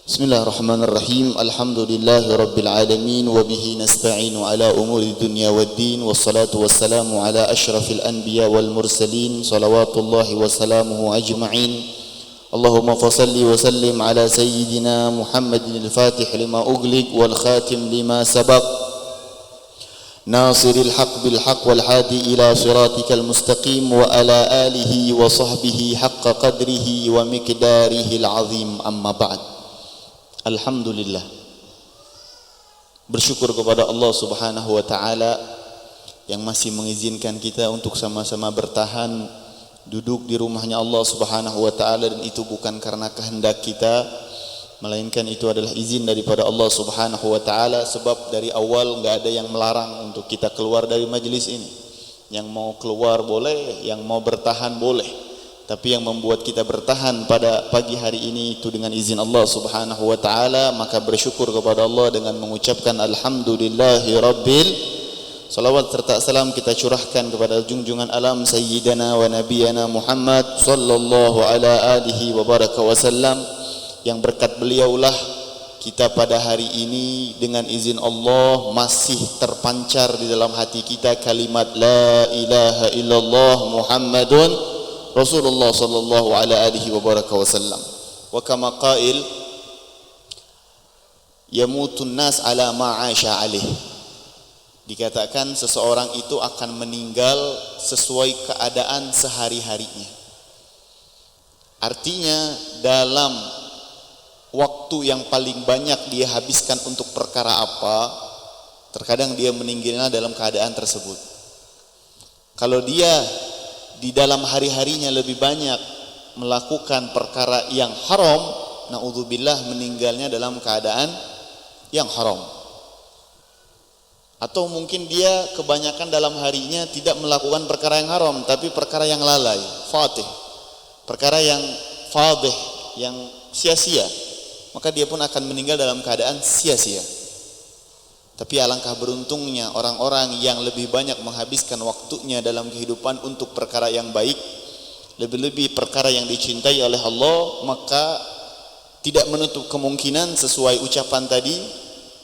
Bismillahirrahmanirrahim. Alhamdulillahirabbil alamin wa bihi nasta'inu ala umuri dunya waddin wassalatu wassalamu ala asyrafil anbiya wal mursalin salawatullahi wa salamuhu ajma'in. Allahumma fassalli wa sallim ala sayyidina Muhammadin al-Fatih lima ughliq wal khatim lima sabaq. Nasiril haqq bil haqq wal hadi ila siratikal mustaqim wa ala alihi wa sahbihi haqqa qadrihi wa miqdarihi al-azim. Amma ba'd. Alhamdulillah, bersyukur kepada Allah Subhanahu wa ta'ala yang masih mengizinkan kita untuk sama-sama bertahan duduk di rumahnya Allah Subhanahu wa ta'ala, dan itu bukan karena kehendak kita, melainkan itu adalah izin daripada Allah Subhanahu wa ta'ala. Sebab dari awal enggak ada yang melarang untuk kita keluar dari majelis ini. Yang mau keluar boleh, yang mau bertahan boleh. Tapi yang membuat kita bertahan pada pagi hari ini itu dengan izin Allah Subhanahu wa ta'ala. Maka bersyukur kepada Allah dengan mengucapkan Alhamdulillahi Rabbil. Salawat serta salam kita curahkan kepada junjungan alam Sayyidina wa Nabiyana Muhammad sallallahu ala alihi wa baraka wasallam, yang berkat beliaulah kita pada hari ini dengan izin Allah masih terpancar di dalam hati kita kalimat La ilaha illallah Muhammadun Rasulullah sallallahu alaihi wa baraka wasallam. Wa kama qail yamutun nas ala ma 'asha alaih. Dikatakan seseorang itu akan meninggal sesuai keadaan sehari-harinya. Artinya dalam waktu yang paling banyak dia habiskan untuk perkara apa, terkadang dia meninggalnya dalam keadaan tersebut. Kalau dia di dalam hari-harinya lebih banyak melakukan perkara yang haram, naudzubillah, meninggalnya dalam keadaan yang haram. Atau mungkin dia kebanyakan dalam harinya tidak melakukan perkara yang haram, tapi perkara yang lalai, fatih, perkara yang fadih, yang sia-sia, maka dia pun akan meninggal dalam keadaan sia-sia. Tapi alangkah beruntungnya orang-orang yang lebih banyak menghabiskan waktunya dalam kehidupan untuk perkara yang baik, lebih-lebih perkara yang dicintai oleh Allah. Maka tidak menutup kemungkinan sesuai ucapan tadi,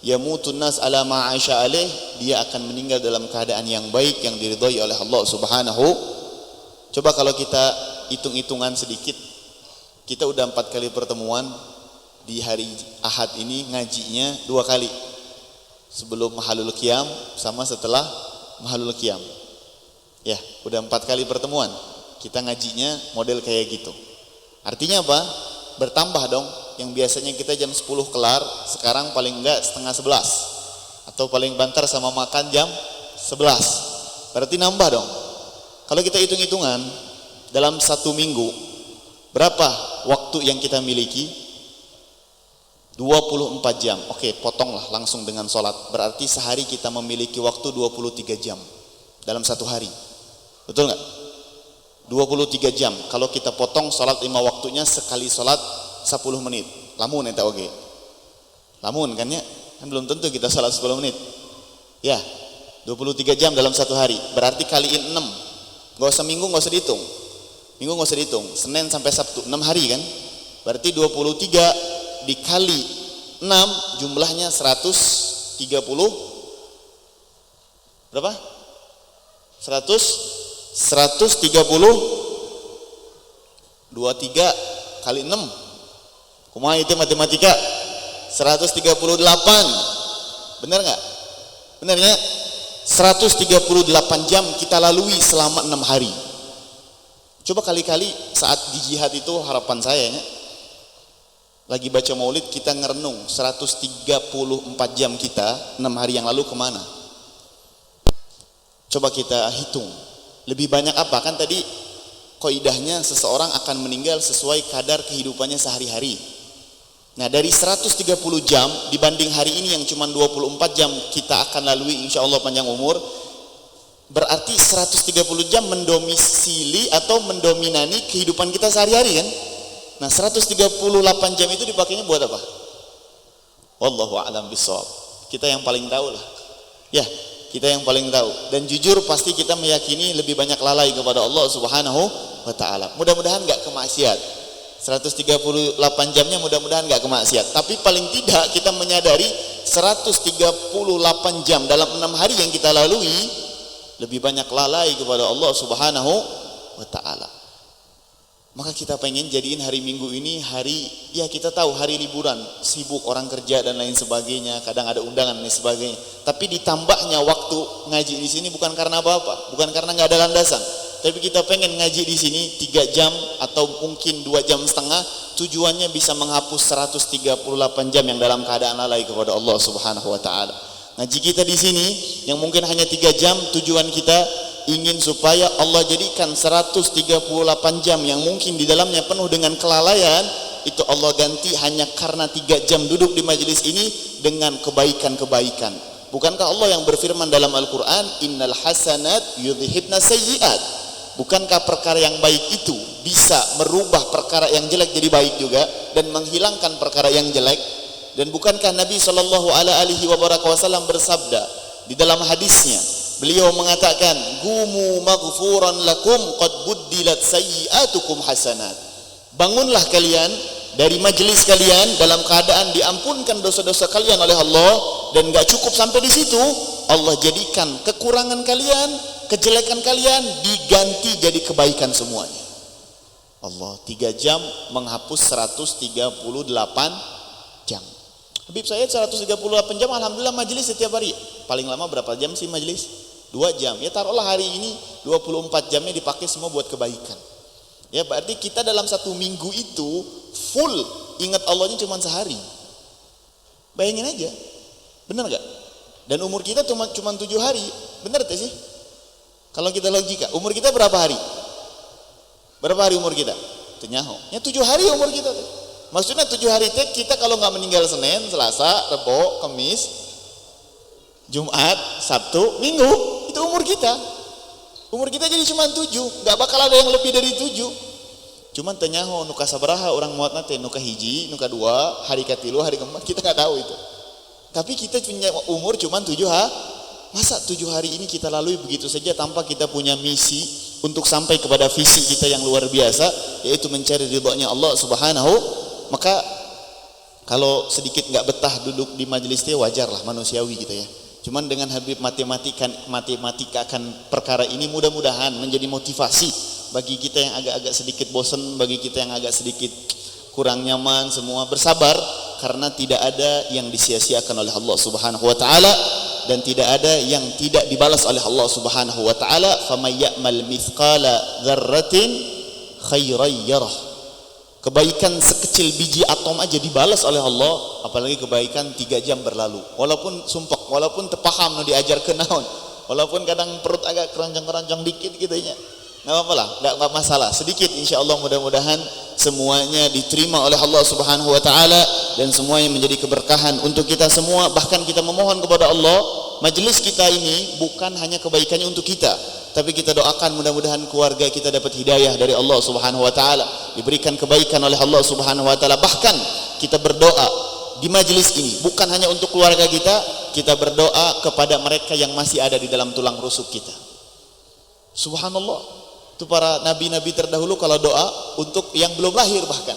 yamutun nas ala ma 'asha alaih, dia akan meninggal dalam keadaan yang baik yang diridhai oleh Allah Subhanahu. Coba kalau kita hitung-hitungan sedikit, kita udah 4 kali pertemuan di hari Ahad ini, ngajinya 2 kali. Sebelum Mahalul Qiyam sama setelah Mahalul Qiyam. Ya, udah 4 kali pertemuan. Kita ngajinya model kayak gitu. Artinya apa? Bertambah dong. Yang biasanya kita jam 10 kelar, sekarang paling enggak setengah 11. Atau paling banter sama makan jam 11. Berarti nambah dong. Kalau kita hitung-hitungan dalam 1 minggu, berapa waktu yang kita miliki? 24 jam. Oke, potonglah langsung dengan sholat. Berarti sehari kita memiliki waktu 23 jam dalam 1 hari. Betul nggak? 23 jam. Kalau kita potong sholat 5 waktunya, sekali sholat 10 menit. Lamun eta oge. Lamun kan ya? Kan belum tentu kita sholat 10 menit. Ya, 23 jam dalam 1 hari. Berarti kaliin 6. Gak usah minggu, gak usah dihitung. Minggu gak usah dihitung. Senin sampai Sabtu, 6 hari kan? Berarti 23 dikali 6 jumlahnya 130 berapa? 130 23 kali 6 kumaha itu matematika? 138. Benar nggak? Benarnya 138 jam kita lalui selama 6 hari. Coba kali-kali saat di jihad itu, harapan saya ya, lagi baca maulid kita ngerenung 134 jam kita 6 hari yang lalu kemana? Coba kita hitung. Lebih banyak apa? Kan tadi kaidahnya seseorang akan meninggal sesuai kadar kehidupannya sehari-hari. Nah, dari 130 jam dibanding hari ini yang cuma 24 jam kita akan lalui insya Allah panjang umur, berarti 130 jam mendomisili atau mendominani kehidupan kita sehari-hari kan? Nah, 138 jam itu dipakainya buat apa? Wallahu a'lam bishawab. Kita yang paling tahu lah. Ya, kita yang paling tahu. Dan jujur pasti kita meyakini lebih banyak lalai kepada Allah Subhanahu wa ta'ala. Mudah-mudahan enggak kemaksiat. 138 jamnya mudah-mudahan nggak kemaksiat. Tapi paling tidak kita menyadari 138 jam dalam 6 hari yang kita lalui lebih banyak lalai kepada Allah Subhanahu wa taala. Maka kita pengen jadiin hari Minggu ini hari, ya kita tahu hari liburan, sibuk orang kerja dan lain sebagainya, kadang ada undangan dan lain sebagainya. Tapi ditambahnya waktu ngaji di sini bukan karena apa-apa, bukan karena nggak ada landasan. Tapi kita pengen ngaji di sini 3 jam atau mungkin 2 jam setengah, tujuannya bisa menghapus 138 jam yang dalam keadaan lalai kepada Allah Subhanahu wa taala. Ngaji kita di sini yang mungkin hanya 3 jam, tujuan kita ingin supaya Allah jadikan 138 jam yang mungkin di dalamnya penuh dengan kelalaian, itu Allah ganti hanya karena 3 jam duduk di majelis ini dengan kebaikan-kebaikan. Bukankah Allah yang berfirman dalam Al-Quran, innal hasanat yudhibna sayyiat? Bukankah perkara yang baik itu bisa merubah perkara yang jelek jadi baik juga dan menghilangkan perkara yang jelek? Dan bukankah Nabi SAW bersabda di dalam hadisnya, beliau mengatakan, "Gumu maghfuran lakum qad buddilat sayyi'atukum hasanat." Bangunlah kalian dari majelis kalian dalam keadaan diampunkan dosa-dosa kalian oleh Allah, dan enggak cukup sampai di situ, Allah jadikan kekurangan kalian, kejelekan kalian diganti jadi kebaikan semuanya. Allah 3 jam menghapus 138 jam. Habib saya 138 jam alhamdulillah majelis setiap hari. Paling lama berapa jam sih majelis? 2 jam. Ya taruhlah hari ini 24 jamnya dipakai semua buat kebaikan. Ya berarti kita dalam 1 minggu itu full ingat Allahnya cuma sehari. Bayangin aja. Benar gak? Dan umur kita cuma 7 hari. Benar tak sih? Kalau kita logika, umur kita berapa hari? Berapa hari umur kita? Tenyaho. Ya 7 hari umur kita tuh. Maksudnya 7 hari teh kita kalau nggak meninggal Senin, Selasa, Rebo, Kamis, Jumat, Sabtu, Minggu, itu umur kita. Umur kita jadi cuma 7, nggak bakal ada yang lebih dari 7. Cuman tenyaho nuka sabaraha orang muat nate, nuka hiji, nuka 2, hari katilu, hari keempat, kita nggak tahu itu. Tapi kita punya umur cuma 7 hari. Masa 7 hari ini kita lalui begitu saja tanpa kita punya misi untuk sampai kepada visi kita yang luar biasa, yaitu mencari ridhonya Allah Subhanahu. Maka kalau sedikit nggak betah duduk di majelis dia wajar lah, manusiawi gitu ya. Cuman dengan Habib matematikakan perkara ini, mudah-mudahan menjadi motivasi bagi kita yang agak-agak sedikit bosan, bagi kita yang agak sedikit kurang nyaman, semua bersabar karena tidak ada yang disia-siakan oleh Allah Subhanahu wa taala dan tidak ada yang tidak dibalas oleh Allah Subhanahu wa taala. Faman ya'mal mithqala dzarratin khairan yarah. Kebaikan sekecil biji atom aja dibalas oleh Allah, apalagi kebaikan 3 jam berlalu. Walaupun sumpek, walaupun terpaham no diajar ke naon, walaupun kadang perut agak keranjang-keranjang dikit gitu ya. Enggak apa-apa lah, enggak masalah. Sedikit insyaallah, mudah-mudahan semuanya diterima oleh Allah Subhanahu wa taala dan semuanya menjadi keberkahan untuk kita semua. Bahkan kita memohon kepada Allah, majelis kita ini bukan hanya kebaikannya untuk kita, tapi kita doakan mudah-mudahan keluarga kita dapat hidayah dari Allah Subhanahu wa taala, diberikan kebaikan oleh Allah Subhanahu wa taala. Bahkan kita berdoa di majelis ini bukan hanya untuk keluarga kita, kita berdoa kepada mereka yang masih ada di dalam tulang rusuk kita. Subhanallah. Itu para nabi-nabi terdahulu kalau doa untuk yang belum lahir bahkan.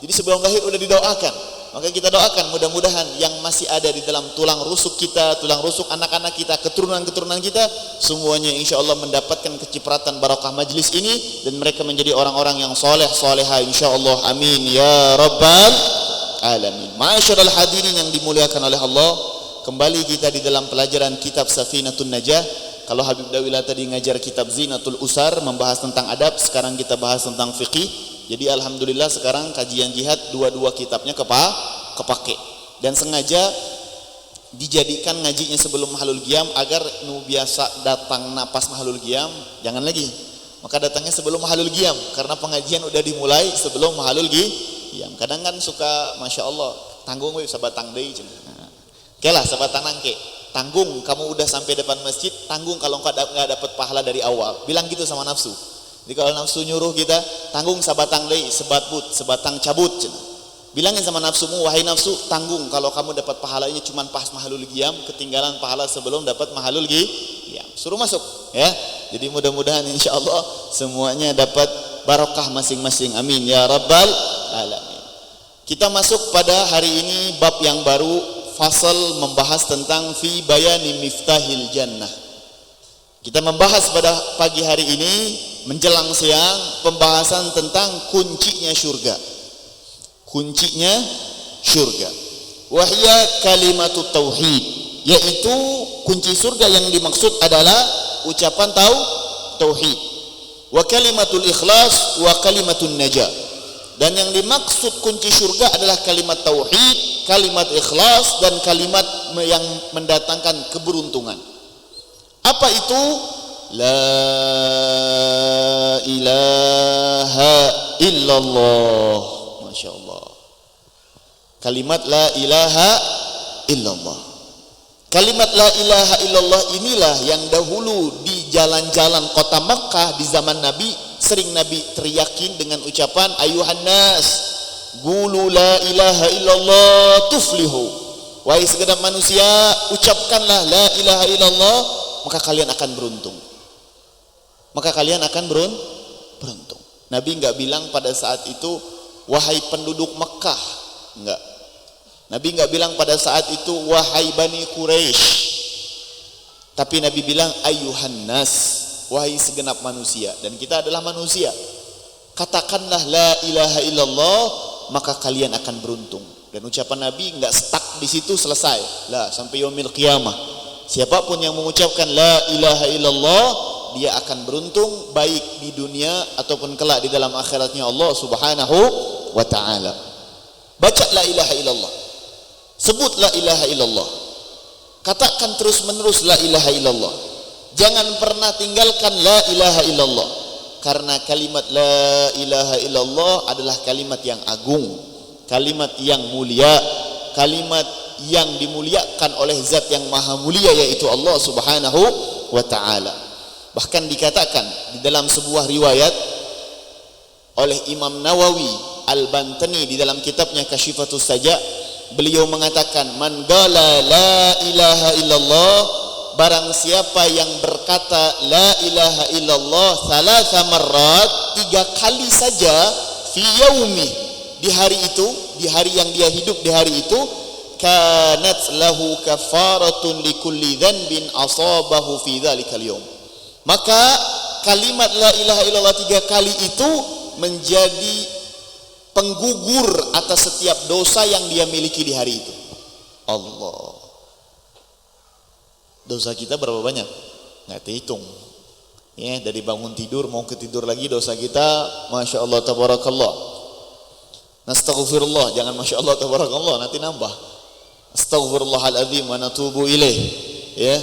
Jadi sebelum lahir udah didoakan. Maka kita doakan mudah-mudahan yang masih ada di dalam tulang rusuk kita, tulang rusuk anak-anak kita, keturunan-keturunan kita, semuanya insya Allah mendapatkan kecipratan barakah majlis ini dan mereka menjadi orang-orang yang soleh, soleha insya Allah. Amin ya rabbal alamin. Ma'asyiral hadirin yang dimuliakan oleh Allah, kembali kita di dalam pelajaran kitab Safinatun Najah. Kalau Habib Dawila tadi ngajar kitab Zinatul Usar membahas tentang adab, sekarang kita bahas tentang fikih. Jadi alhamdulillah sekarang kajian jihad dua-dua kitabnya kepake. Dan sengaja dijadikan ngajinya sebelum mahalul qiyam agar nu biasa datang napas mahalul qiyam jangan lagi. Maka datangnya sebelum mahalul qiyam karena pengajian udah dimulai sebelum mahalul qiyam. Kadang kan suka Masya Allah tanggung we sabatang deui cenah. Oke lah sabatang nangke. Tanggung, kamu udah sampai depan masjid, tanggung kalau nggak dapat pahala dari awal. Bilang gitu sama nafsu. Jadi kalau nafsu nyuruh kita, tanggung sabatang deui, sebatang cabut. Bilangin sama nafsumu, wahai nafsu, tanggung kalau kamu dapat pahalanya cuma pas mahalul qiyam, ketinggalan pahala sebelum dapat mahalul qiyam. Suruh masuk, ya. Jadi mudah-mudahan insya Allah semuanya dapat barakah masing-masing. Amin ya rabbal alamin. Kita masuk pada hari ini bab yang baru, fasal membahas tentang fi bayani miftahil jannah. Kita membahas pada pagi hari ini menjelang siang pembahasan tentang kuncinya surga. Kuncinya surga. Wahya kalimatut tauhid, yaitu kunci surga yang dimaksud adalah ucapan tauhid. Wa kalimatul ikhlas wa kalimatun najah. Dan yang dimaksud kunci surga adalah kalimat tauhid, kalimat ikhlas, dan kalimat yang mendatangkan keberuntungan. Apa itu? La ilaha illallah. Masya Allah. Kalimat la ilaha illallah. Kalimat la ilaha illallah inilah yang dahulu di jalan-jalan kota Makkah di zaman Nabi sering Nabi teriakin dengan ucapan ayuhan nas qulu la ilaha illallah tuflihu. Wahai segenap manusia, ucapkanlah la ilaha illallah, maka kalian akan beruntung. Maka kalian akan beruntung. Nabi enggak bilang pada saat itu wahai penduduk Makkah, enggak. Nabi enggak bilang pada saat itu wahai Bani Quraisy. Tapi Nabi bilang ayuhan nas, wahai segenap manusia, dan kita adalah manusia. Katakanlah la ilaha illallah, maka kalian akan beruntung. Dan ucapan Nabi enggak stuck di situ selesai. Lah, sampai yaumil qiyamah. Siapapun yang mengucapkan la ilaha illallah, dia akan beruntung baik di dunia ataupun kelak di dalam akhiratnya Allah Subhanahu wa taala. Baca la ilaha illallah. Sebut la ilaha illallah. Katakan terus-menerus la ilaha illallah. Jangan pernah tinggalkan la ilaha illallah. Karena kalimat la ilaha illallah adalah kalimat yang agung, kalimat yang mulia, kalimat yang dimuliakan oleh zat yang maha mulia, yaitu Allah Subhanahu wa ta'ala. Bahkan dikatakan di dalam sebuah riwayat oleh Imam Nawawi Al-Bantani di dalam kitabnya Kasyifatus Saja, beliau mengatakan man qala la ilaha illallah, barang siapa yang berkata la ilaha illallah thalatha marrat, 3 kali saja, fi yaumi, di hari itu, di hari yang dia hidup di hari itu, kanat lahu kafaratun likulli dhanbin asabahu fi dzalikal yaum. Maka kalimat la ilaha illallah 3 kali itu menjadi penggugur atas setiap dosa yang dia miliki di hari itu. Allah. Dosa kita berapa banyak? Nggak terhitung. Ya, dari bangun tidur mau ke tidur lagi dosa kita, masya Allah tabarakallah. Nastaghfirullah, jangan masya Allah tabarakallah, nanti nambah. Astaghfirullahaladzim wa natubu ilaih. Ya,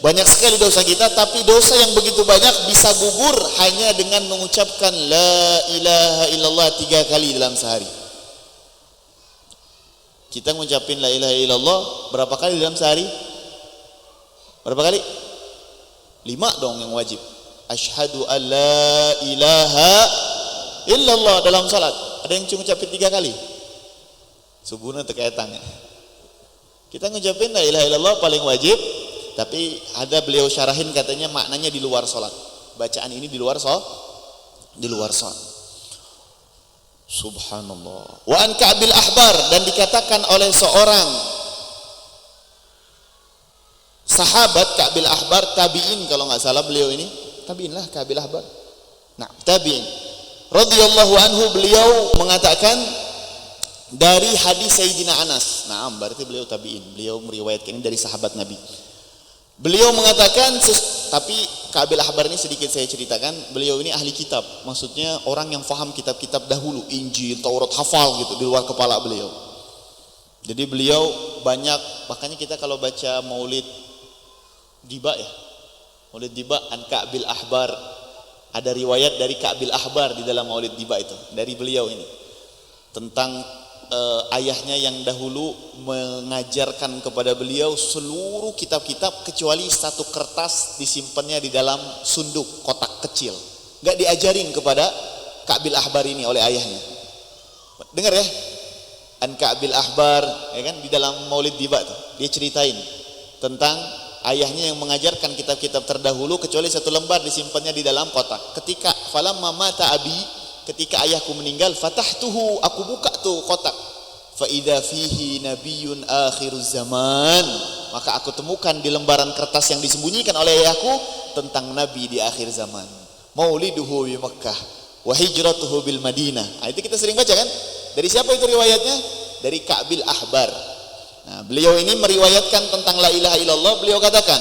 banyak sekali dosa kita, tapi dosa yang begitu banyak bisa gugur hanya dengan mengucapkan la ilaha illallah 3 kali dalam sehari. Kita ngucapin la ilaha illallah berapa kali dalam sehari? Berapa kali? 5 dong yang wajib. Asyhadu an la ilaha illallah dalam salat. Ada yang cuma ngucapin 3 kali? Subuhna terkaitangnya. Kita ngucapin la ilaha illallah paling wajib, tapi ada beliau syarahin katanya maknanya di luar salat. Bacaan ini di luar salat. Subhanallah. Wa an Ka'bil Ahbar, dan dikatakan oleh seorang sahabat Ka'bil Ahbar, tabi'in kalau nggak salah beliau ini, tabi'in lah Ka'bil Ahbar. Nah, tabi'in radhiyallahu anhu, beliau mengatakan dari hadis Sayyidina Anas. Nah, berarti beliau tabi'in. Beliau meriwayatkan ini dari sahabat Nabi. Beliau mengatakan, tapi Ka'bil Ahbar ini sedikit saya ceritakan, beliau ini ahli kitab. Maksudnya orang yang faham kitab-kitab dahulu, Injil, Taurat, hafal gitu di luar kepala beliau. Jadi beliau banyak, makanya kita kalau baca Maulid Diba ya, Maulid Diba an Ka'bil Ahbar, ada riwayat dari Ka'bil Ahbar di dalam Maulid Diba itu, dari beliau ini, tentang ayahnya yang dahulu mengajarkan kepada beliau seluruh kitab-kitab kecuali 1 kertas disimpannya di dalam sunduk kotak kecil, nggak diajarin kepada Ka'bil Ahbar ini oleh ayahnya. Dengar ya, an Ka'bil Ahbar, ya kan, di dalam Maulid Diba tuh dia ceritain tentang ayahnya yang mengajarkan kitab-kitab terdahulu kecuali 1 lembar disimpannya di dalam kotak. Ketika falamma mata abi, ketika ayahku meninggal, fatahtuhu, aku buka tuh kotak, fa idza fihi nabiyyun akhiruz zaman, maka aku temukan di lembaran kertas yang disembunyikan oleh ayahku tentang nabi di akhir zaman. Mauliduhu bi Makkah wa hijratuhu bil Madinah. Nah, itu kita sering baca kan? Dari siapa itu riwayatnya? Dari Ka'bil Ahbar. Nah, beliau ini meriwayatkan tentang la ilaha illallah. Beliau katakan,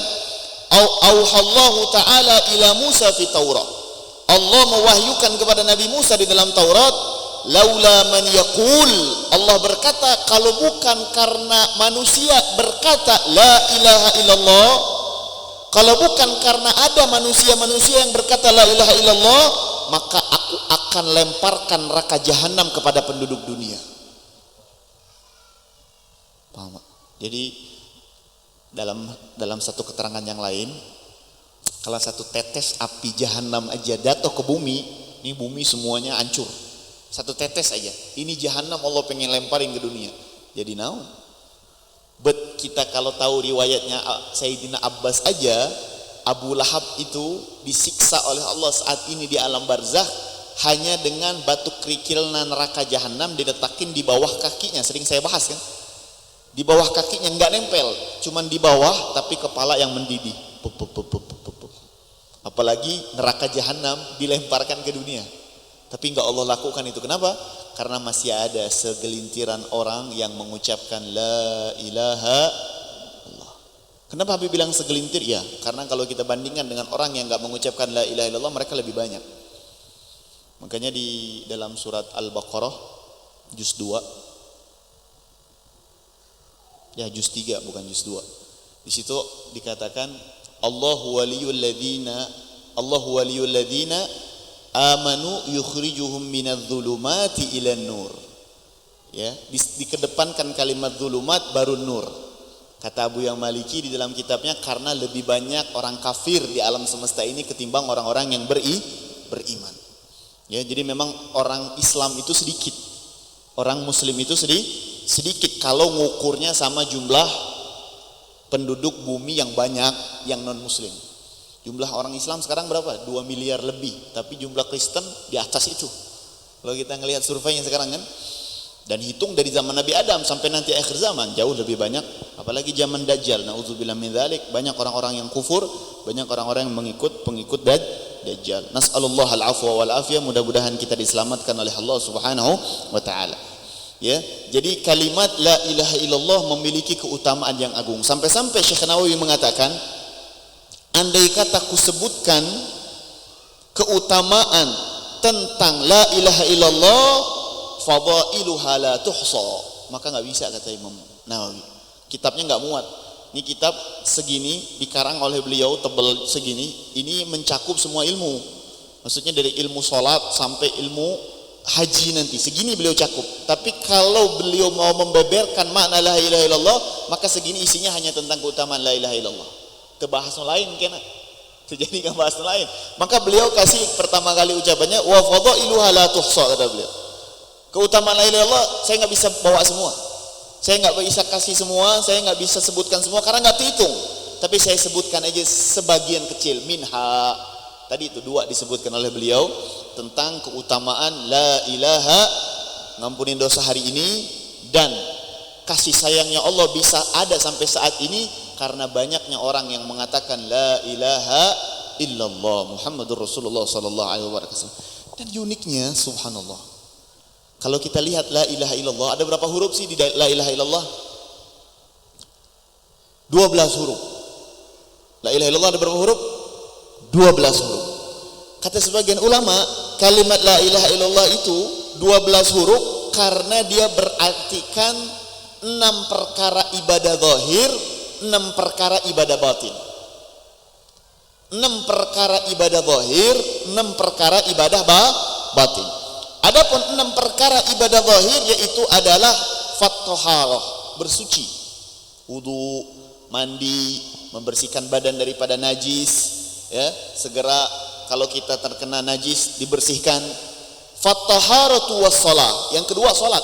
auhallahu ta'ala ila Musa fi Taurat. Allah mewahyukan kepada Nabi Musa di dalam Taurat, laula man yaqul, Allah berkata, kalau bukan karena manusia berkata la ilaha illallah, kalau bukan karena ada manusia-manusia yang berkata la ilaha illallah, maka aku akan lemparkan neraka jahanam kepada penduduk dunia. Paham? Jadi dalam satu keterangan yang lain, kalau satu tetes api jahanam aja jatuh ke bumi, ini bumi semuanya hancur. Satu tetes aja, ini jahanam Allah pengen lemparin ke dunia. Jadi naon? Bet kita kalau tahu riwayatnya Sayyidina Abbas aja, Abu Lahab itu disiksa oleh Allah saat ini di alam barzakh hanya dengan batu kerikilnya neraka jahanam diletakin di bawah kakinya. Sering saya bahas kan? Di bawah kakinya nggak nempel, cuman di bawah tapi kepala yang mendidih. Apalagi neraka jahanam dilemparkan ke dunia. Tapi nggak Allah lakukan itu. Kenapa? Karena masih ada segelintiran orang yang mengucapkan la ilaha illallah. Kenapa Habib bilang segelintir? Ya, karena kalau kita bandingkan dengan orang yang nggak mengucapkan la ilaha illallah, mereka lebih banyak. Makanya di dalam surat Al-Baqarah juz 2, ya juz 3 bukan juz 2. Di situ dikatakan Allahu waliyul ladzina amanu yukhrijuhum minadh-dhulumati ilan nur. Ya, dikedepankan kalimat zulumat baru nur. Kata Abu Yang Maliki di dalam kitabnya, karena lebih banyak orang kafir di alam semesta ini ketimbang orang-orang yang beriman. Ya, jadi memang orang Islam itu sedikit. Orang muslim itu sedikit kalau ngukurnya sama jumlah penduduk bumi yang banyak yang non muslim. Jumlah orang Islam sekarang berapa? 2 miliar lebih, tapi jumlah Kristen di atas itu. Kalau kita ngelihat surveinya sekarang kan, dan hitung dari zaman Nabi Adam sampai nanti akhir zaman jauh lebih banyak, apalagi zaman Dajjal. Nauzubillah min dzalik, banyak orang-orang yang kufur, banyak orang-orang yang pengikut Dajjal. Nas'alullah al-afwa wal afiyah, mudah-mudahan kita diselamatkan oleh Allah Subhanahu wa taala. Ya, jadi kalimat la ilaha illallah memiliki keutamaan yang agung. Sampai-sampai Syekh Nawawi mengatakan, andai kata ku sebutkan keutamaan tentang la ilaha illallah, fadailuha la tuhsa, maka nggak bisa, kata Imam Nawawi. Kitabnya nggak muat. Ini kitab segini dikarang oleh beliau, tebal segini. Ini mencakup semua ilmu. Maksudnya dari ilmu sholat sampai ilmu haji nanti, segini beliau cakup. Tapi kalau beliau mau membeberkan makna la ilaha illallah, maka segini isinya hanya tentang keutamaan la ilaha illallah. Kebahas lain kena. Jadi kebahas lain. Maka beliau kasih pertama kali ucapannya wa fadailuha la tuhsa, kata beliau. Keutamaan la ilaha illallah saya nggak bisa bawa semua. Saya nggak bisa kasih semua, saya nggak bisa sebutkan semua karena nggak terhitung. Tapi saya sebutkan aja sebagian kecil. Minha, tadi itu 2 disebutkan oleh beliau tentang keutamaan la ilaha, ngampunin dosa hari ini, dan kasih sayangnya Allah bisa ada sampai saat ini karena banyaknya orang yang mengatakan la ilaha illallah Muhammadur Rasulullah sallallahu alaihi wasallam. Dan uniknya subhanallah, kalau kita lihat la ilaha illallah, ada berapa huruf sih di la ilaha illallah? 12 huruf. La ilaha illallah ada berapa huruf? 12 huruf. Kata sebagian ulama, kalimat la ilaha illallah itu 12 huruf karena dia berartikan 6 perkara ibadah zahir, 6 perkara ibadah batin. 6 perkara ibadah zahir, 6 perkara ibadah batin. Adapun 6 perkara ibadah zahir yaitu adalah fattaharah, bersuci, wudu, mandi, membersihkan badan daripada najis, ya, segera kalau kita terkena najis dibersihkan. Fattaharatu wassalah, yang kedua salat.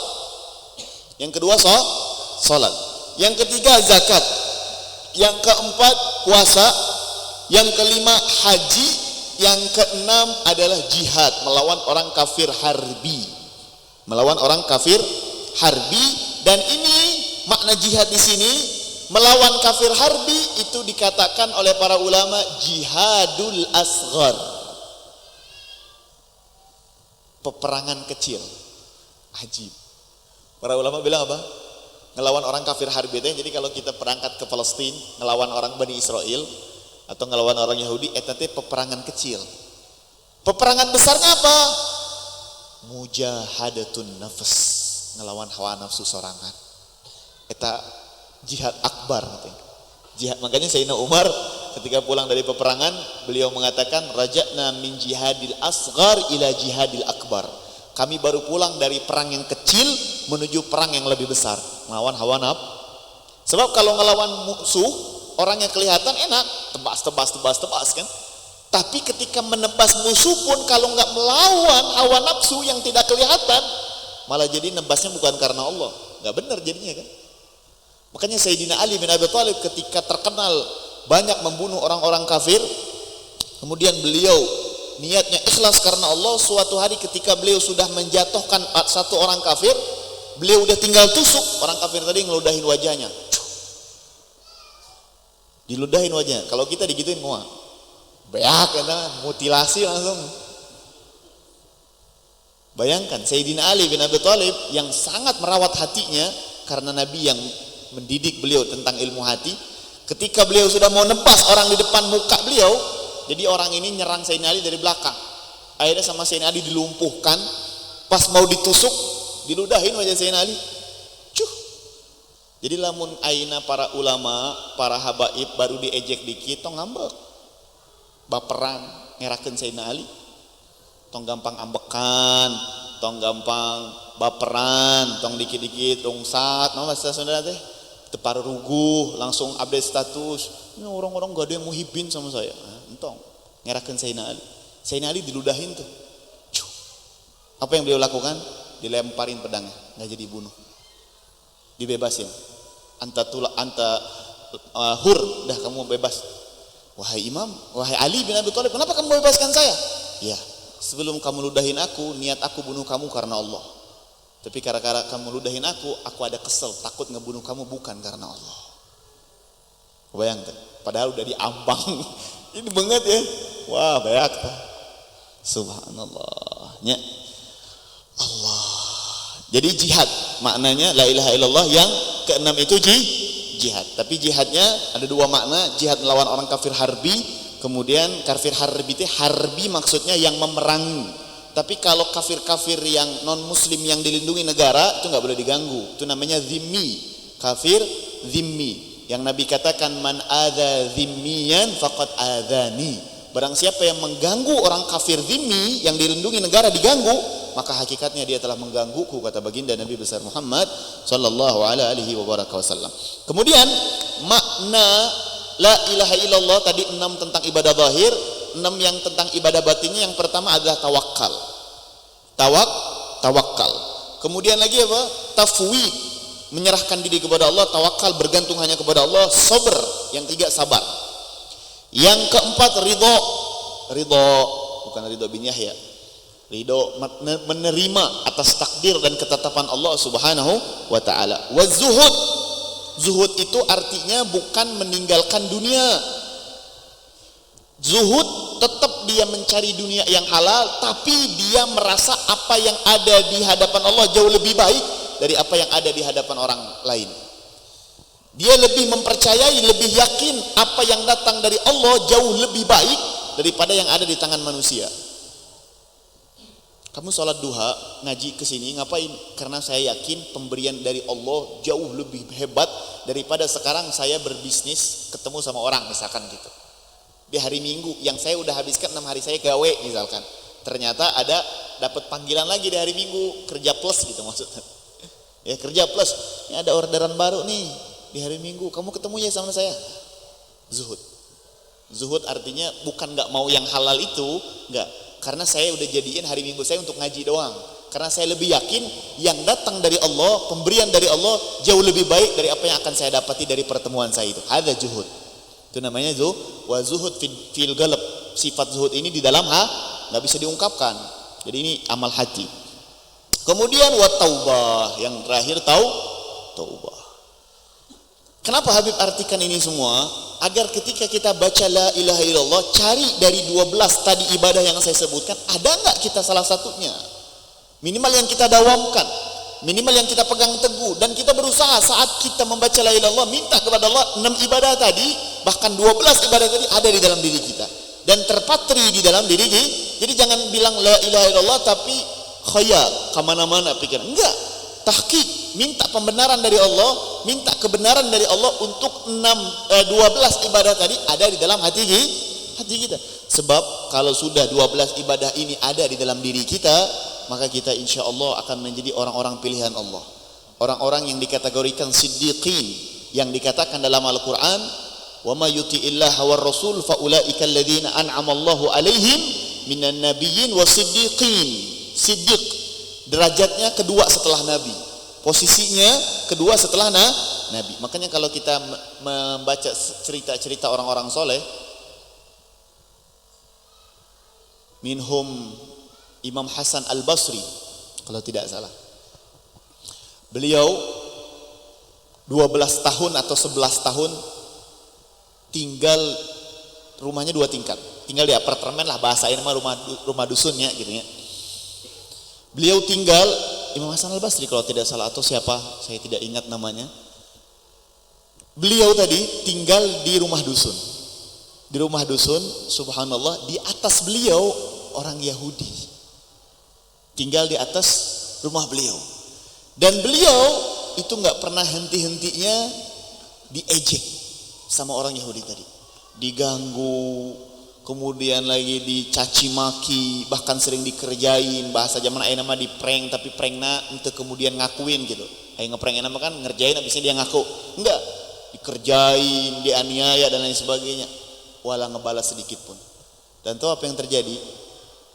Yang kedua salat. Yang ketiga zakat. Yang keempat puasa. Yang kelima haji. Yang keenam adalah jihad, melawan orang kafir harbi. Melawan orang kafir harbi, dan ini makna jihad di sini, melawan kafir harbi itu dikatakan oleh para ulama jihadul asghar. Peperangan kecil. Ajib. Para ulama bilang apa? Ngelawan orang kafir harbi itu, jadi kalau kita berangkat ke Palestina ngelawan orang Bani Israel atau ngelawan orang Yahudi, eta teh peperangan kecil. Peperangan besarnya apa? Mujahadatun nafs, ngelawan hawa nafsu sorangan. Eta jihad akbar gitu. Jihad, makanya Sayyidina Umar ketika pulang dari peperangan, beliau mengatakan raja'na min jihadil asghar ila jihadil akbar. Kami baru pulang dari perang yang kecil menuju perang yang lebih besar, melawan hawa nafsu. Sebab kalau ngelawan musuh, orangnya kelihatan enak, tebas kan. Tapi ketika menebas musuh pun kalau nggak melawan hawa nafsu yang tidak kelihatan, malah jadi nebasnya bukan karena Allah, nggak benar jadinya kan. Makanya Sayyidina Ali bin Abi Thalib ketika terkenal banyak membunuh orang-orang kafir, kemudian beliau niatnya ikhlas karena Allah, suatu hari ketika beliau sudah menjatuhkan satu orang kafir, beliau udah tinggal tusuk, orang kafir tadi ngeludahin wajahnya. Diludahin wajahnya. Kalau kita digituin muak. Beak ya, mutilasi langsung. Bayangkan Sayyidina Ali bin Abi Thalib yang sangat merawat hatinya karena Nabi yang mendidik beliau tentang ilmu hati. Ketika beliau sudah mau nebas orang di depan muka beliau, jadi orang ini nyerang Sayyidina Ali dari belakang. Akhirnya sama Sayyidina Ali dilumpuhkan. Pas mau ditusuk, diludahin wajah Sayyidina Ali. Jadi lamun aina para ulama, para habaib baru diejek dikit, tong ngambek, baperan, ngerakeun Sayyidina Ali, tong gampang ambekan, tong gampang baperan, tong dikit-dikit rungsat, nama bahasa Sunda teh, tepar ruguh, langsung update status, ini orang-orang gak ada yang muhibin sama saya, entong ngerakeun Sayyidina Ali. Sayyidina Ali diludahin tuh, apa yang beliau lakukan? Dilemparin pedangnya, nggak jadi bunuh, dibebasin. Anta hur, dah kamu bebas. Wahai Imam, wahai Ali bin Abi Thalib, kenapa kamu bebaskan saya? Ya, sebelum kamu ludahin aku, niat aku bunuh kamu karena Allah. Tapi gara-gara kamu ludahin aku ada kesel, takut ngebunuh kamu bukan karena Allah. Bayangkan, padahal udah diambang. Ini banget ya. Wah, banyak. Subhanallah. Ya. Allah. Jadi jihad maknanya la ilaha illallah, yang keenam itu jihad. Tapi jihadnya ada dua makna, jihad melawan orang kafir harbi, kemudian kafir harbi itu harbi maksudnya yang memerangi. Tapi kalau kafir-kafir yang non muslim yang dilindungi negara itu nggak boleh diganggu. Itu namanya zimmi, kafir zimmi. Yang Nabi katakan man adza zimmiyan faqad adzani. Barang siapa yang mengganggu orang kafir zimmi yang dilindungi negara diganggu, maka hakikatnya dia telah menggangguku, kata baginda Nabi besar Muhammad sallallahu alaihi wasallam. Kemudian makna la ilaha illallah tadi 6 tentang ibadah zahir, 6 yang tentang ibadah batinnya. Yang pertama adalah tawakal. Tawakal. Kemudian lagi apa? Tafwid, menyerahkan diri kepada Allah. Tawakal, bergantung hanya kepada Allah. Sabar, yang 3 sabar. Yang keempat ridho, bukan ridho bin Yahya. Ridho menerima atas takdir dan ketetapan Allah Subhanahu wa taala. Wa zuhud itu artinya bukan meninggalkan dunia. Zuhud tetap dia mencari dunia yang halal, tapi dia merasa apa yang ada di hadapan Allah jauh lebih baik dari apa yang ada di hadapan orang lain. Dia lebih mempercayai, lebih yakin apa yang datang dari Allah jauh lebih baik daripada yang ada di tangan manusia. Kamu sholat duha, ngaji kesini, ngapain? Karena saya yakin pemberian dari Allah jauh lebih hebat daripada sekarang saya berbisnis ketemu sama orang, misalkan gitu. Di hari Minggu yang saya udah habiskan 6 hari saya gawe misalkan, ternyata ada dapat panggilan lagi di hari Minggu, kerja plus gitu maksudnya. Ya kerja plus, ini ada orderan baru nih di hari Minggu, kamu ketemu ya sama saya. Zuhud artinya bukan nggak mau yang halal itu, nggak. Karena saya udah jadiin hari Minggu saya untuk ngaji doang. Karena saya lebih yakin yang datang dari Allah, pemberian dari Allah jauh lebih baik dari apa yang akan saya dapati dari pertemuan saya itu. Ada zuhud. Itu namanya wa zuhud fil galab. sifat zuhud ini di dalam nggak bisa diungkapkan. Jadi ini amal hati. Kemudian wa taubah, yang terakhir taubah. Kenapa Habib artikan ini semua? Agar ketika kita baca la ilaha illallah, cari dari 12 tadi ibadah yang saya sebutkan, ada nggak kita salah satunya? Minimal yang kita dawamkan, minimal yang kita pegang teguh, dan kita berusaha saat kita membaca la ilaha illallah, minta kepada Allah 6 ibadah tadi, bahkan 12 ibadah tadi ada di dalam diri kita dan terpatri di dalam diri. Jadi jangan bilang la ilaha illallah tapi khayal, kemana-mana pikiran. Enggak, tahqiq, minta pembenaran dari Allah, minta kebenaran dari Allah untuk 12 ibadah tadi ada di dalam hati kita. Sebab kalau sudah 12 ibadah ini ada di dalam diri kita, maka kita insya Allah akan menjadi orang-orang pilihan Allah, orang-orang yang dikategorikan siddiqin, yang dikatakan dalam Al-Quran, wa ma yuti'illaha war rasul fa ulaika alladzina an'ama Allahu alaihim minan nabiyyin wasiddiqin. Siddiq derajatnya kedua setelah nabi, posisinya kedua setelah nabi. Makanya kalau kita membaca cerita-cerita orang-orang soleh, minhum Imam Hasan Al-Basri kalau tidak salah, beliau 12 tahun atau 11 tahun tinggal, rumahnya 2 tingkat, tinggal di apartemen lah, bahasanya rumah dusunnya gitu ya. Beliau tinggal, Imam Hasan Al-Basri kalau tidak salah, atau siapa, saya tidak ingat namanya. Beliau tadi tinggal di rumah dusun. Di rumah dusun, subhanallah, di atas beliau orang Yahudi. Tinggal di atas rumah beliau. Dan beliau itu nggak pernah henti-hentinya diejek sama orang Yahudi tadi. Diganggu, kemudian lagi dicaci maki, bahkan sering dikerjain, bahasa zaman ayeuna mah di prank, tapi prankna ente kemudian ngakuin gitu. Aya ngeprank mah kan ngerjain habisnya dia ngaku. Enggak, dikerjain, dianiaya dan lain sebagainya. Wala ngebalas sedikit pun. Dan tahu apa yang terjadi?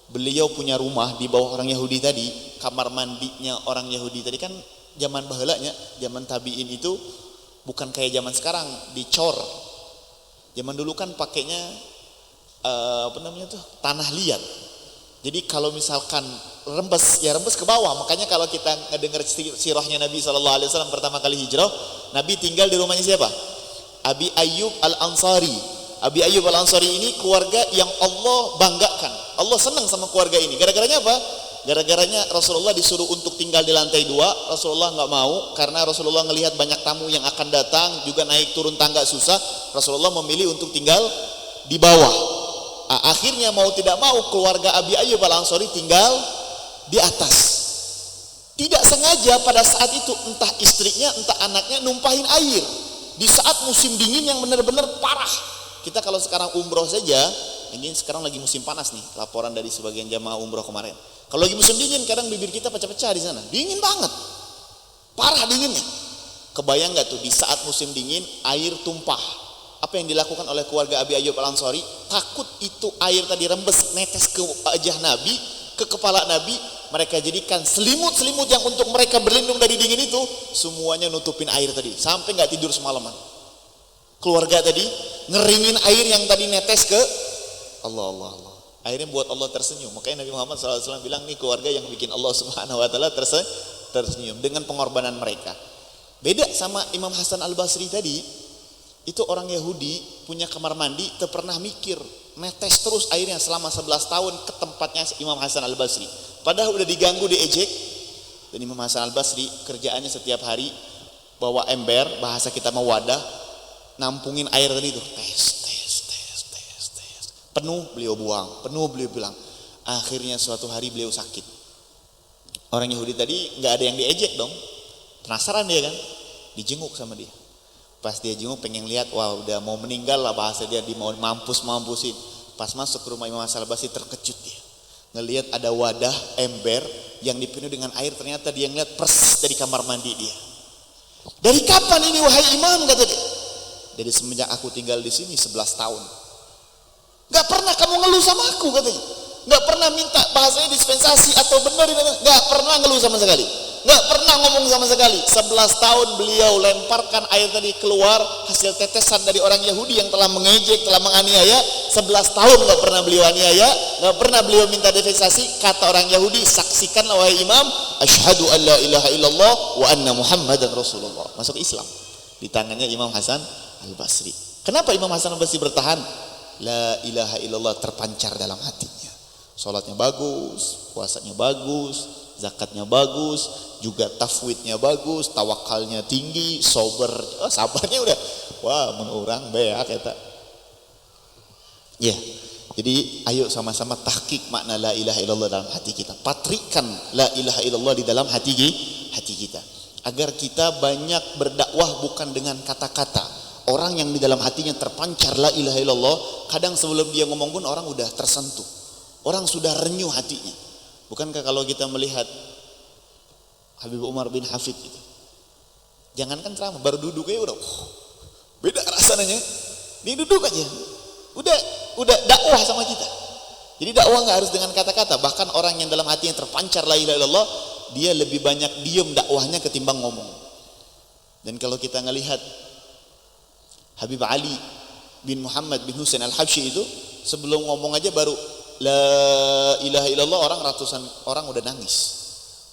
Beliau punya rumah di bawah orang Yahudi tadi, kamar mandinya orang Yahudi tadi kan zaman baheulanya, zaman tabiin itu bukan kayak zaman sekarang dicor. Zaman dulu kan pakainya tanah liat. Jadi kalau misalkan rembes, ya rembes ke bawah. Makanya kalau kita ngedengar sirahnya Nabi SAW pertama kali hijrah, Nabi tinggal di rumahnya siapa? Abi Ayyub Al-Ansari. Abi Ayyub Al-Ansari ini keluarga yang Allah banggakan. Allah senang sama keluarga ini. Gara-garanya apa? Gara-garanya Rasulullah disuruh untuk tinggal di lantai 2. Rasulullah nggak mau, karena Rasulullah ngelihat banyak tamu yang akan datang, juga naik turun tangga susah. Rasulullah memilih untuk tinggal di bawah. Akhirnya mau tidak mau keluarga Abi Ayyub Al-Ansari tinggal di atas. Tidak sengaja pada saat itu entah istrinya entah anaknya numpahin air di saat musim dingin yang benar-benar parah. Kita kalau sekarang umroh saja, ini sekarang lagi musim panas nih, laporan dari sebagian jamaah umroh kemarin. Kalau lagi musim dingin kadang bibir kita pecah-pecah di sana. Dingin banget. Parah dinginnya. Kebayang nggak tuh di saat musim dingin air tumpah. Apa yang dilakukan oleh keluarga Abi Ayyub Al-Ansari? Takut itu air tadi rembes netes ke wajah Nabi, ke kepala Nabi, mereka jadikan selimut-selimut yang untuk mereka berlindung dari dingin itu, semuanya nutupin air tadi, sampai nggak tidur semalaman. Keluarga tadi ngeringin air yang tadi netes ke Allah. Akhirnya buat Allah tersenyum. Makanya Nabi Muhammad SAW bilang, nih keluarga yang bikin Allah Subhanahu Wa Taala tersenyum dengan pengorbanan mereka. Beda sama Imam Hasan Al-Basri tadi. Itu orang Yahudi punya kamar mandi, tak pernah mikir, netes terus airnya selama 11 tahun ke tempatnya Imam Hasan Al-Basri. Padahal udah diganggu, diejek. Dan Imam Hasan Al-Basri kerjaannya setiap hari bawa ember, bahasa kita mau wadah, nampungin air tadi itu, tes. Penuh beliau buang, penuh beliau bilang. Akhirnya suatu hari beliau sakit. Orang Yahudi tadi nggak ada yang diejek dong, penasaran dia kan, dijenguk sama dia. Pas dia jenguk pengen lihat, wah udah mau meninggal lah bahasa dia, mau mampusin. Pas masuk ke rumah Imam Hasan Al-Basri terkejut dia. Ngelihat ada wadah ember yang dipenuhi dengan air, ternyata dia ngeliat persis dari kamar mandi dia. Dari kapan ini wahai imam, kata dia. Dari semenjak aku tinggal di sini 11 tahun. Gak pernah kamu ngeluh sama aku, katanya. Gak pernah minta bahasanya dispensasi atau benar, gak pernah ngeluh sama sekali. nggak pernah ngomong sama sekali. 11 tahun beliau lemparkan air tadi keluar, hasil tetesan dari orang Yahudi yang telah mengejek, telah menganiaya. 11 tahun nggak pernah beliau aniaya, nggak pernah beliau minta divestasi. Kata orang Yahudi, saksikanlah wahai imam, asyhadu an la ilaha illallah wa anna muhammadan rasulullah. Masuk Islam di tangannya Imam Hasan Al-Basri. Kenapa Imam Hasan Al-Basri bertahan? La ilaha illallah terpancar dalam hatinya. Salatnya bagus, puasanya bagus, zakatnya bagus, juga tafwidnya bagus, tawakalnya tinggi, sabarnya udah wah menurang beak kata. Ya. Jadi ayo sama-sama tahqiq makna la ilaha illallah dalam hati kita. Patrikan la ilaha illallah di dalam hati kita. Agar kita banyak berdakwah bukan dengan kata-kata. Orang yang di dalam hatinya terpancar la ilaha illallah, kadang sebelum dia ngomong pun orang udah tersentuh. Orang sudah renyuh hatinya. Bukankah kalau kita melihat Habib Umar bin Hafid itu, jangankan ceramah, baru duduk aja udah beda rasanya. Dia duduk aja udah dakwah sama kita. Jadi dakwah nggak harus dengan kata-kata. Bahkan orang yang dalam hatinya terpancar la ilaha illallah, dia lebih banyak diem dakwahnya ketimbang ngomong. Dan kalau kita ngelihat Habib Ali bin Muhammad bin Husain Al-Habsyi itu, sebelum ngomong aja baru la ilaha illallah, ratusan orang udah nangis,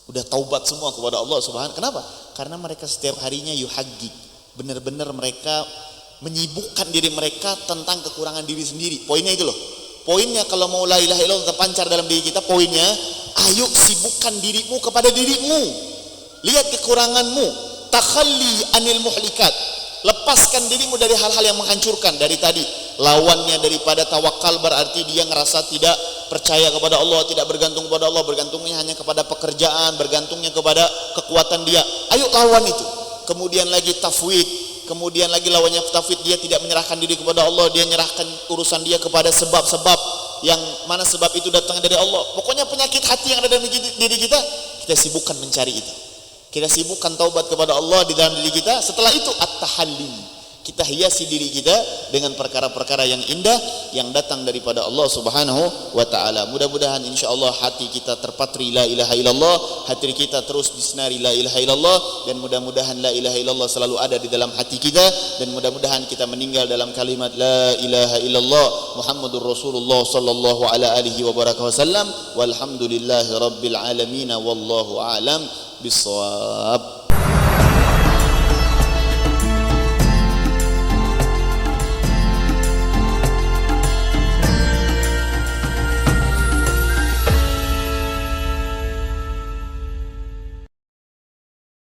udah taubat semua kepada Allah Subhanahu. Kenapa? Karena mereka setiap harinya yuhaggi, benar-benar mereka menyibukkan diri mereka tentang kekurangan diri sendiri. Poinnya itu loh. Poinnya kalau mau la ilaha illallah terpancar dalam diri kita, poinnya ayo sibukkan dirimu kepada dirimu. Lihat kekuranganmu, takhalli anil muhlikat. Lepaskan dirimu dari hal-hal yang menghancurkan. Dari tadi lawannya daripada tawakal berarti dia ngerasa tidak percaya kepada Allah, tidak bergantung kepada Allah, bergantungnya hanya kepada pekerjaan, bergantungnya kepada kekuatan dia. Ayo lawan itu. Kemudian lagi tafwid, kemudian lagi lawannya tafwid, dia tidak menyerahkan diri kepada Allah, dia menyerahkan urusan dia kepada sebab-sebab yang mana sebab itu datang dari Allah. Pokoknya penyakit hati yang ada dalam diri kita sibukkan mencari itu. Kita sibukkan taubat kepada Allah di dalam diri kita. Setelah itu at-tahalli, kita hiasi diri kita dengan perkara-perkara yang indah yang datang daripada Allah Subhanahu wa taala. Mudah-mudahan insyaallah hati kita terpatri la ilaha illallah, hati kita terus disinari la ilaha illallah, dan mudah-mudahan la ilaha illallah selalu ada di dalam hati kita, dan mudah-mudahan kita meninggal dalam kalimat la ilaha illallah Muhammadur Rasulullah sallallahu alaihi wa barakatuh wasallam. Walhamdulillahi rabbil alamin wallahu a'lam bissawab.